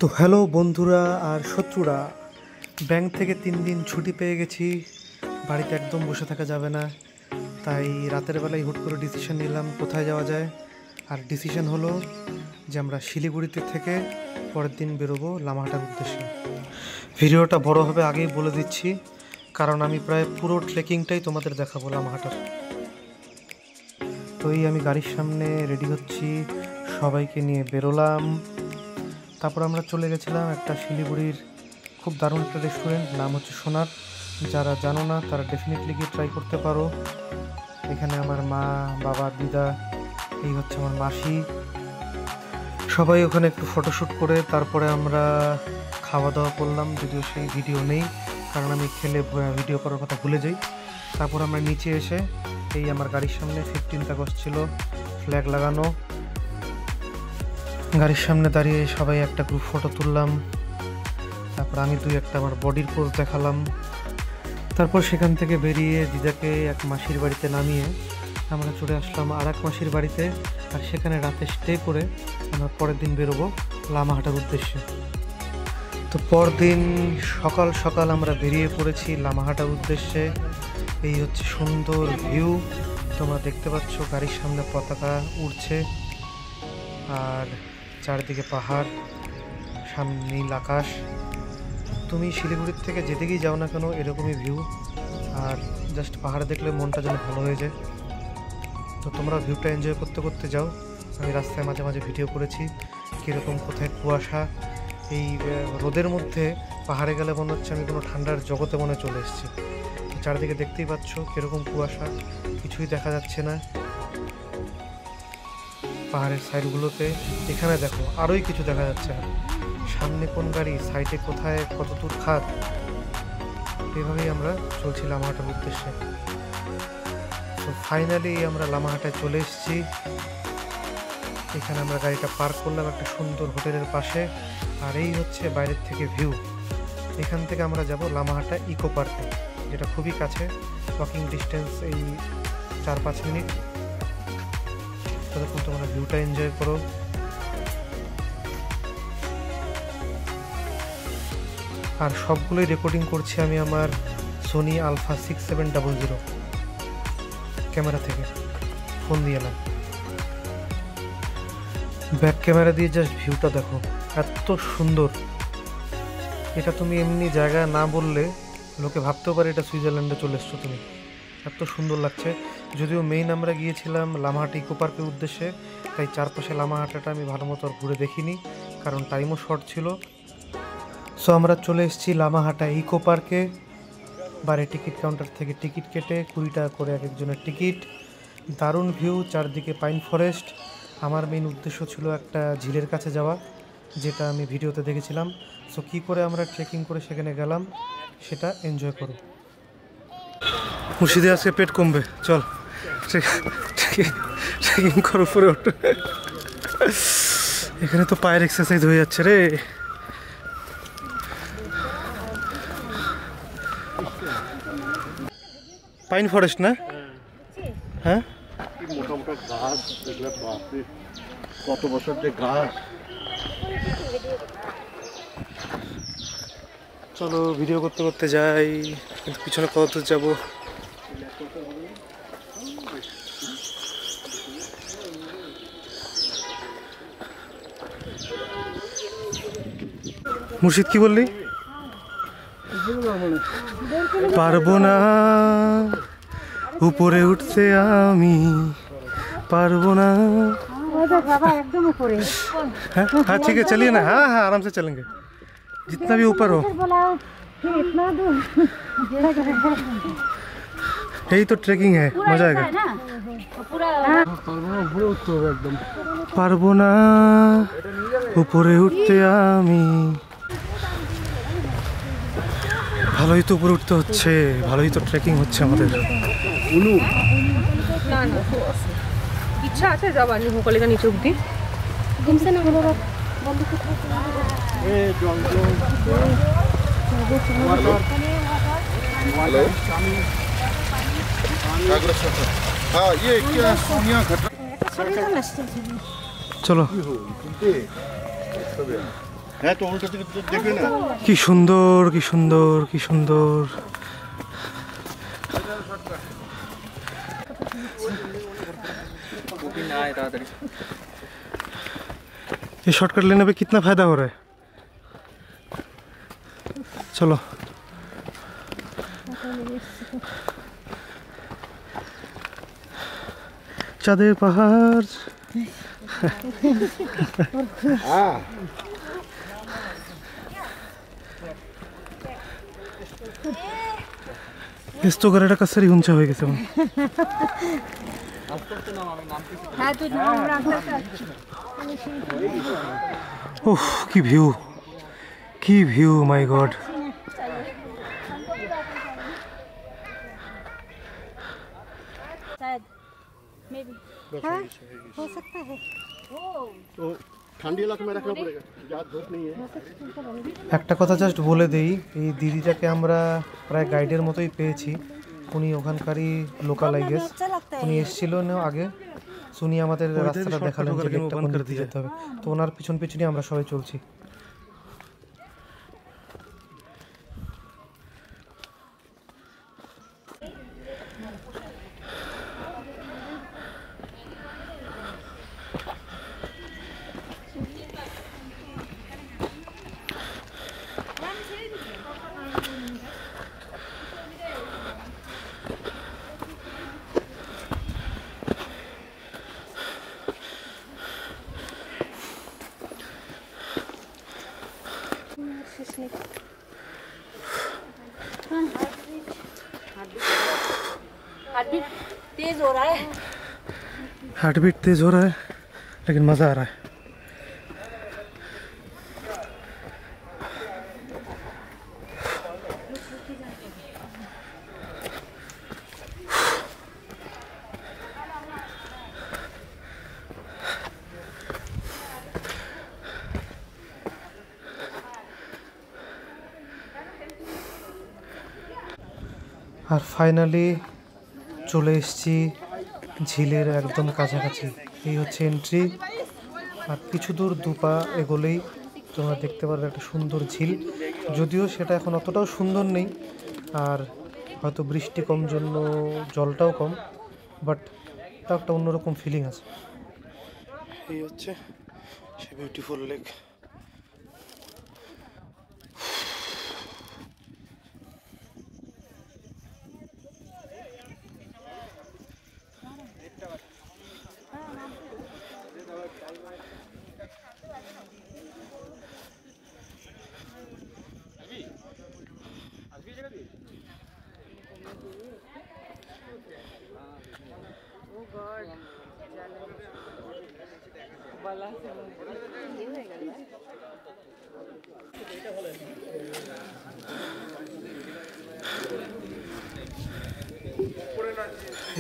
তো হ্যালো বন্ধুরা আর শত্রুরা, ব্যাংক থেকে 3 দিন ছুটি পেয়ে গেছি। বাড়িতে একদম বসে থাকা যাবে না, তাই রাতের বেলায় হুট করে ডিসিশন নিলাম কোথায় যাওয়া যায়। আর ডিসিশন হলো যে আমরা শিলিগুড়িতে থেকে পরের দিন বেরোবো লামাহাটার উদ্দেশ্যে। ভিডিওটা বড় হবে আগেই বলে দিচ্ছি, কারণ আমি প্রায় পুরো ট্রেকিংটাই তোমাদের দেখাবো লামাহাটার। তো এই আমি গাড়ির সামনে রেডি হচ্ছি, সবাইকে নিয়ে বেরোলাম। তারপর আমরা চলে গেছিলাম একটা শিলিগুড়ির খুব দারুণ একটা রেস্টুরেন্ট, নাম হচ্ছে সোনার। যারা জানো না তারা ডেফিনেটলি গিয়ে ট্রাই করতে পারো। এখানে আমার মা, বাবা, দিদা, এই হচ্ছে আমার মাসি, সবাই ওখানে একটু ফটোশ্যুট করে তারপরে আমরা খাওয়া দাওয়া করলাম। যদিও সেই ভিডিও নেই, কারণ আমি খেলে ভিডিও করার কথা ভুলে যাই। তারপর আমরা নিচে এসে এই আমার গাড়ির সামনে 15 আগস্ট ছিল, ফ্ল্যাগ লাগানো। গাড়ির সামনে দাঁড়িয়ে সবাই একটা গ্রুপ ফটো তুললাম। তারপর আমি একটা আমার বডির পোজ দেখালাম। তারপর সেখান থেকে বেরিয়ে দিদাকে এক মাসির বাড়িতে নামিয়ে আমরা চলে আসলাম আর এক মাসির বাড়িতে। আর সেখানে রাতে স্টে করে আমরা পরের দিন বেরোবো লামাহাটার উদ্দেশ্যে। তো পরদিন সকাল সকাল আমরা বেরিয়ে পড়েছি লামাহাটার উদ্দেশ্যে। এই হচ্ছে সুন্দর ভিউ, তোমরা দেখতে পাচ্ছ গাড়ির সামনে পতাকা উড়ছে, আর চারিদিকে পাহাড়, সামনে নীল আকাশ। তুমি শিলিগুড়ির থেকে যেদিকেই যাও না কেন এরকমই ভিউ, আর জাস্ট পাহাড় দেখলে মনটা যেন ভালো হয়ে যায়। তো তোমরা ভিউটা এনজয় করতে করতে যাও। আমি রাস্তায় মাঝে মাঝে ভিডিও করেছি কীরকম কোথায় কুয়াশা। এই রোদের মধ্যে পাহাড়ে গেলে মনে হচ্ছে আমি কোনো ঠান্ডার জগতে মনে চলে এসেছি। চারিদিকে দেখতেই পাচ্ছ কীরকম কুয়াশা, কিছুই দেখা যাচ্ছে না পাহাড়ের সাইডগুলোতে। এখানে দেখো আরোই কিছু দেখা যাচ্ছে না, সামনে কোন গাড়ি, সাইডে কোথায় কত দূর খাদ। এভাবেই আমরা চলছি লামাহাটার উদ্দেশ্যে। তো ফাইনালি আমরা লামাহাটায় চলে এসেছি। এখানে আমরা গাড়িটা পার্ক করলাম একটা সুন্দর হোটেলের পাশে। আর এই হচ্ছে বাইরের থেকে ভিউ। এখান থেকে আমরা যাব লামাহাটা ইকো পার্কে, যেটা খুবই কাছে, ওয়াকিং ডিস্টেন্স এই 4-5 মিনিট। ততক্ষণ তোমরা ভিউটা এনজয় করো। আর সবগুলোই রেকর্ডিং করছি আমি আমার সোনি আলফা 6700 ক্যামেরা থেকে, ফোন দিয়ে না, ব্যাক ক্যামেরা দিয়ে। জাস্ট ভিউটা দেখো, এত সুন্দর। এটা তুমি এমনি জায়গা না বললে লোকে ভাবতেও পারে এটা সুইজারল্যান্ডে চলে এসছো তুমি, এত সুন্দর লাগছে। যদিও মেইন আমরা গিয়েছিলাম লামাহাটা ইকো পার্কের উদ্দেশ্যে, তাই চারপাশে লামাহাটাটা আমি ভালো মতো আর ঘুরে দেখিনি, কারণ টাইমও শর্ট ছিল। সো আমরা চলে এসেছি লামাহাটা ইকো পার্কে। বারে টিকিট কাউন্টার থেকে টিকিট কেটে 20 টাকা করে এক একজনের টিকিট। দারুণ ভিউ, চারদিকে পাইন ফরেস্ট। আমার মেইন উদ্দেশ্য ছিল একটা ঝিলের কাছে যাওয়া, যেটা আমি ভিডিওতে দেখেছিলাম। সো কী করে আমরা ট্রেকিং করে সেখানে গেলাম সেটা এনজয় করো। মুর্শিদে আজকে পেট কমবে, চল ট্রেকিং করো উপরে ওঠ। এখানে তো পায়ের এক্সারসাইজ হয়ে যাচ্ছে রে। পাইন ফরেস্ট না? হ্যাঁ, মোটা মোটা গাছ দেখলে বাপরে, কত বছর যে গাছ। চলো ভিডিও করতে করতে যাই, কিন্তু পিছনে কত দূর যাবো। মুর্শিদ কি বললি? পারবো না উপরে উঠতে, আমি পারবো না। हाँ ठीक है, चलिए ना। हाँ हाँ आराम से चलेंगे, जितना भी ऊपर हो। यही तो ट्रेकिंग है, मजा आएगा। পারবো না উপরে উঠতে আমি। ভালোই তো উপরে উঠতে হচ্ছে, ভালোই তো ট্রেকিং হচ্ছে আমাদের। ইচ্ছা আছে যাবার ভোকালিকা নিচে অব্দি। हाँ ये क्या सोनिया घटा। চলো হ্যাঁ তো উল্টো দিকে তো দেখবে না। কি সুন্দর, কি সুন্দর, কি সুন্দর। ये शॉर्टकट लेने पे कितना फायदा हो रहा है। चलो चाँदेर पहाड़। यस्तो गरेर कसरी हुन्छ हो गेछ। ओह की भ्यू माय गॉड। हो सकता है। तो ठंडी इलाके में रखना पड़ेगा, ज़्यादा धूप नहीं है। একটা কথা জাস্ট বলে দেই, এই দিদিটাকে আমরা প্রায় গাইডের মতোই পেয়েছি। উনি ওখানকারই লোকাল আই গেস। উনি এসেছিল না আগে, উনি আমাদের রাস্তাটা দেখালেন যে গেটটা কোন দিকে যেতে হবে। তো ওনার পিছন পিছনই আমরা সবাই চলছি। हार्टबीट तेज हो रहा है। हार्टबीट तेज हो रहा है लेकिन मज़ा आ रहा है। আর ফাইনালি চলে এসেছি ঝিলের একদম কাছাকাছি। এই হচ্ছে এন্ট্রি, আর কিছু দূর দুপা এগোলেই তোমরা দেখতে পারবে একটা সুন্দর ঝিল। যদিও সেটা এখন অতটাও সুন্দর নেই, আর হয়তো বৃষ্টি কম জন্য জলটাও কম, বাট তাও একটা অন্যরকম ফিলিং আছে। এই হচ্ছে সে বিউটিফুল লেক।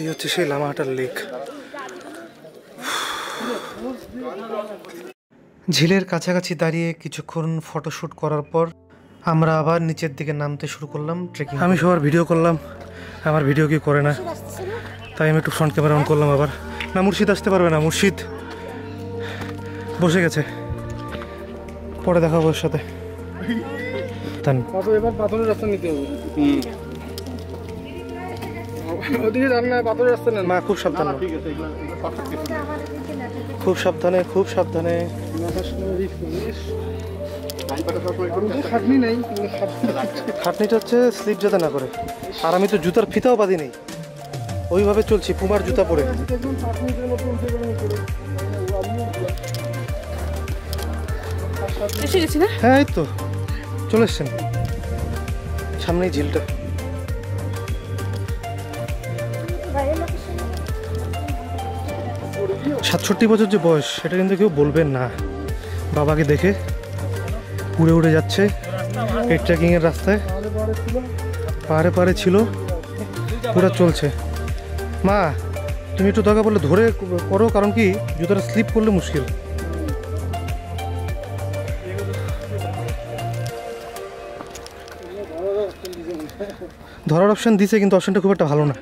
এই হচ্ছে সেই লামাহাটার লেক। ঝিলের কাছাকাছি দাঁড়িয়ে কিছুক্ষণ ফটোশ্যুট করার পর আমরা আবার নিচের দিকে নামতে শুরু করলাম ট্রেকিং। আমি সবার ভিডিও করলাম, আমার ভিডিও কি করে না, তাই আমি একটু ফ্রন্ট ক্যামেরা অন করলাম আবার। না মুর্শিদ আসতে পারবে না, মুর্শিদ বসে গেছে, পরে দেখাবো ওর সাথে। এবার পাথরের রাস্তা নিতে হবে। ওদিকে যান না, পাথরের রাস্তা নেন। মা খুব সাবধানে, ঠিক আছে, খুব সাবধানে, খুব সাবধানে। খাটনি নেই, খাটনিটা হচ্ছে স্লিপ যাতে না করে। আর আমি তো জুতার ফিতাও বাঁধি নেই, ওইভাবে চলছি পুমার জুতা পরে। এসে গেছি না? হ্যাঁ এই তো চলে এসছেন, সামনেই ঝিলটা। 67 বছর যে বয়স, সেটা কিন্তু কেউ বলবেন না। বাবাকে দেখে উড়ে উড়ে যাচ্ছে এই ট্রেকিংয়ের রাস্তায়, পাহাড়ে পাহাড়ে ছিল, পুরো চলছে। মা তুমি একটু দরকার পড়লে ধরে করো, কারণ কি জুতাটা স্লিপ করলে মুশকিল। ধরার অপশান দিছে, কিন্তু অপশানটা খুব একটা ভালো না।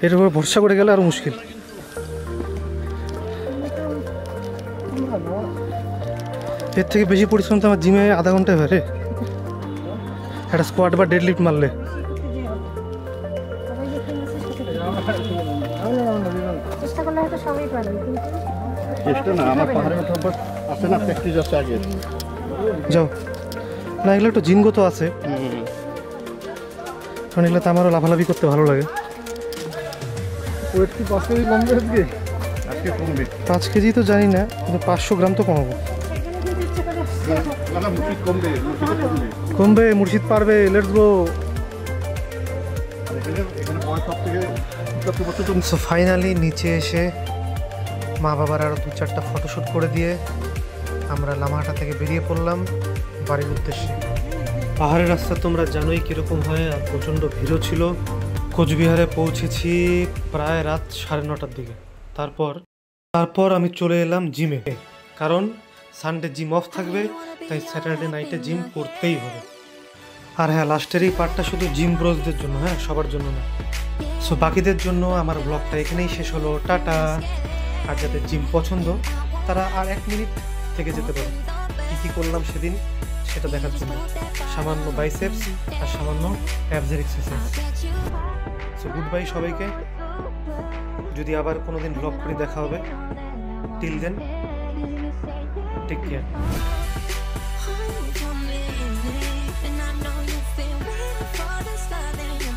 এর উপর ভরসা করে গেলে আরও মুশকিল। এর থেকে বেশি পরিশ্রম তো আমার জিমে আধা ঘন্টায় হয় রে, একটা স্কোয়াট বা ডেড লিফট মারলে। চেষ্টা করলে হয়তো সবাই পারবে, কিন্তু চেষ্টা না, আমার পাহাড়ে ওঠার পর আছে না, প্র্যাকটিস আছে আগে। যাও না, এগুলো একটু জিনগত আছে, কারণ এগুলো তো আমারও লাফালাফি করতে ভালো লাগে। ওয়েট কি 5 কেজি কমবে আজকে? আজকে কমবে 5 কেজি তো জানি না, কিন্তু 500 গ্রাম তো কমাবো। না, মুশকিল কমবে, মুশকিল কমবে। কমবে, মুর্শিদ পারবে, লেটস গো। আর এখানে বয়স সব থেকে 75 বছর তো। সো ফাইনালি নিচে এসে মা বাবার আরও 2-4টা ফটোশ্যুট করে দিয়ে আমরা লামাহাটা থেকে বেরিয়ে পড়লাম বাড়ির উদ্দেশ্যে। পাহাড়ের রাস্তা তোমরা জানোই কীরকম হয়, আর প্রচণ্ড ভিড়ও ছিল। কোচবিহারে পৌঁছেছি প্রায় রাত 9:30টার দিকে। তারপর আমি চলে এলাম জিমে, কারণ সানডে জিম অফ থাকবে, তাই স্যাটারডে নাইটে জিম করতেই হবে। আর হ্যাঁ, লাস্টের এই পার্টটা শুধু জিম ব্রোসদের জন্য, হ্যাঁ সবার জন্য না। সো বাকিদের জন্য আমার ব্লগটা এখানেই শেষ হলো, টাটা। আর যাদের জিম পছন্দ তারা আর 1 মিনিট থেকে যেতে পারে কী কী করলাম সেদিন সেটা দেখার জন্য। সামান্য বাইসেপস আর সামান্য অ্যাবসের এক্সারসাইজ। সো গুড বাই সবাইকে, যদি আবার কোনোদিন ব্লগ করে দেখা হবে। Till then, take care. And I know you feel me for this love that you